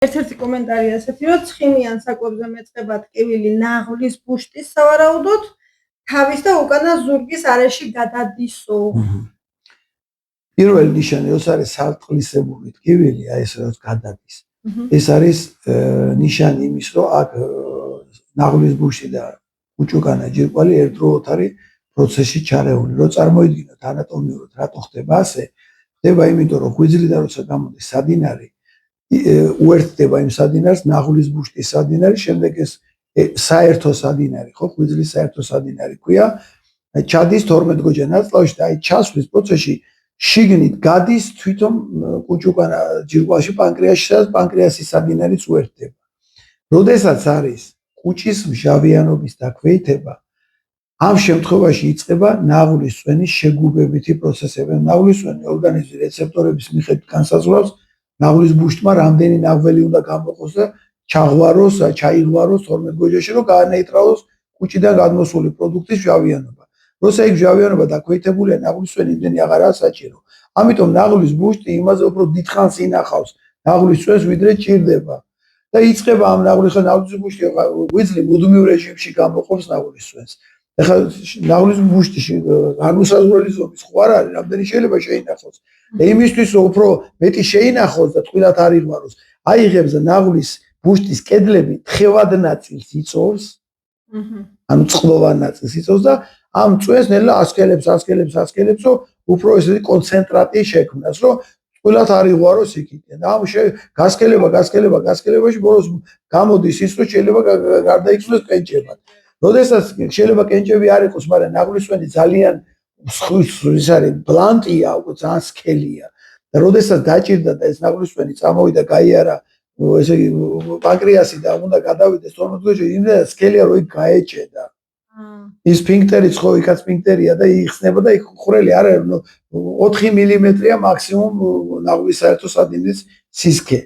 ერთ-ერთი კომენტარია ასეთი, რომ ცხიმიან საკვებზე მეწყება ტკივილი ნაღლის ბუშტის სავარაუდოდ თავის და უკანა ზურგის არეში გადადისო. პირველი ნიშანი ეს არის სარტყლისებური ტკივილი, აი ეს რაც გადადის. ეს არის ნიშანი იმის, რომ აქ ნაღლის ბუშტი და უჭუკანა ჯირკვალი ერთდროულად არის პროცესში ჩარეული. რო წარმოიდგინოთ ანატომიურად რატო ხდება ასე, ხდება იმიტომ, რომ ღვიძლიდან როცა გამოდის სადინარი უერთდება იმ სადინარს ნაღლის ბუშტის სადინარი, შემდეგ ეს საერთო სადინარი, ხო, ღვიძლის საერთო სადინარი ქვია, ჩადის 12 ნაწლავში და აი ჩასვლის პროცესში შიგნით გადის თვითონ კუჭუკანა ჯირკვალში პანკრეასში, სადაც პანკრეასის სადინარიც უერთდება. როდესაც არის კუჭის მჟავიანობის დაქვეითება, ამ შემთხვევაში იწყება ნაღლის წვენის შეგუბებითი პროცესები. ნაღლის წვენი ორგანიზმის რეცეპტორების მიხედვით განსაზღვრავს ნაღლის ბუშტმა რამდენი ნაღველი უნდა გამოყოს და ჩაღვაროს, ჩაიღვაროს 12 გოჯაში, რომ გაანეიტრალოს კუჭიდან გადმოსული პროდუქტის მჟავიანობა. როცა იქ მჟავიანობა დაქვეითებულია, ნაღლის წვენი იმდენი აღარაა საჭირო. ამიტომ ნაღლის ბუშტი იმაზე უფრო დიდხანს ინახავს ნაღლის წვენს, ვიდრე ჭირდება. და იწყება ამ ნაღლის ბუშტი ღვიძლი მუდმივ რეჟიმში გამოყოფს ნაღლის წვენს. ეხლა ნაღლის ბუშტში განუსაზღვრელი ზომის ხო არ არის, რამდენი შეიძლება შეინახოს. და იმისთვის უფრო მეტი შეინახოს და წყვილად არ იღვაროს, აიღებს და ნაღლის ბუშტის კედლები თხევად ნაწილს იწოვს, ანუ წყლოვან ნაწილს იწოვს და ამ წვენს ნელა ასკელებს, რომ უფრო ესეთი კონცენტრატი შექმნას, რომ წყვილად არ იღვაროს იქიდან. და ამ გასკელებაში ბოლოს გამოდის ის, რომ შეიძლება გარდაიცვლოს კენჭებად. როდესაც შეიძლება კენჭები არ იყოს, მაგრამ ნაღლის წვენი ძალიან ის არის ბლანტია, უკვე ძალიან სქელია. და როდესაც დაჭირდა და ეს ნაღლის წვენი წამოვიდა, გაიარა ესე იგი პანკრეასი და უნდა გადავიდეს 12 გოჯში, იმდენად სქელია, რომ იქ გაეჭედა. ის სფინქტერიც ხო იქაც სფინქტერია და იხსნება და იქ ხვრელი არ არის, 4 მმ-ია მაქსიმუმ ნაღლის საერთო სადინრის სისქე.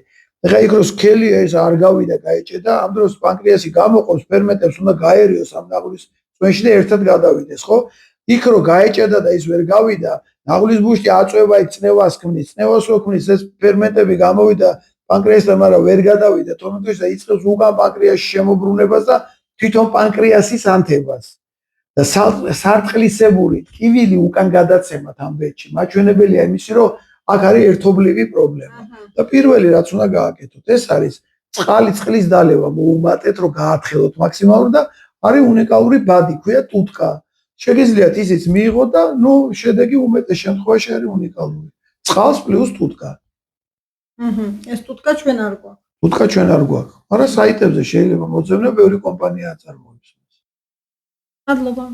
ეხლა იქ რო სქელია ეს არ გავიდა, გაეჭედა, ამ დროს პანკრეასი გამოყოფს ფერმენტებს, უნდა გაერიოს ამ ნაღლის წვენში და ერთად გადავიდეს, ხო? იქ რო გაეჭედა და ის ვერ გავიდა, ნაღლის ბუშტი აწვევა იქ წნევას ქმნის, წნევას რო ქმნის, ეს ფერმენტები გამოვიდა პანკრეასთან, მაგრამ ვერ გადავიდა 12 გოჯში და იწყებს უკან პანკრეასში შემოbrunებას და თვითონ პანკრეასის ანთებას. და სარტყლისებური ტკივილი უკან გადაცემათ ამ ბედში. მაჩვენებელია იმისი, რომ აქ არის ერთობლივი პრობლემა. და პირველი რაც უნდა გააკეთოთ, ეს არის წყლის დალევა, მოუმატეთ, რომ გაათხელოთ მაქსიმალურად და არის უნიკალური ბადი, ქვია ტუტკა. შეგიძლიათ ისიც მიიღოთ და შედეგი უმეტეს შემთხვევაში არის უნიკალური. წყალს პლუს ტუტკა. ეს ტუტკა ჩვენ არ გვაქვს. ტუტკა ჩვენ არ გვაქვს. მაგრამ საიტებზე შეიძლება მოძებნო, ბევრი კომპანია აწარმოებს. მადლობა.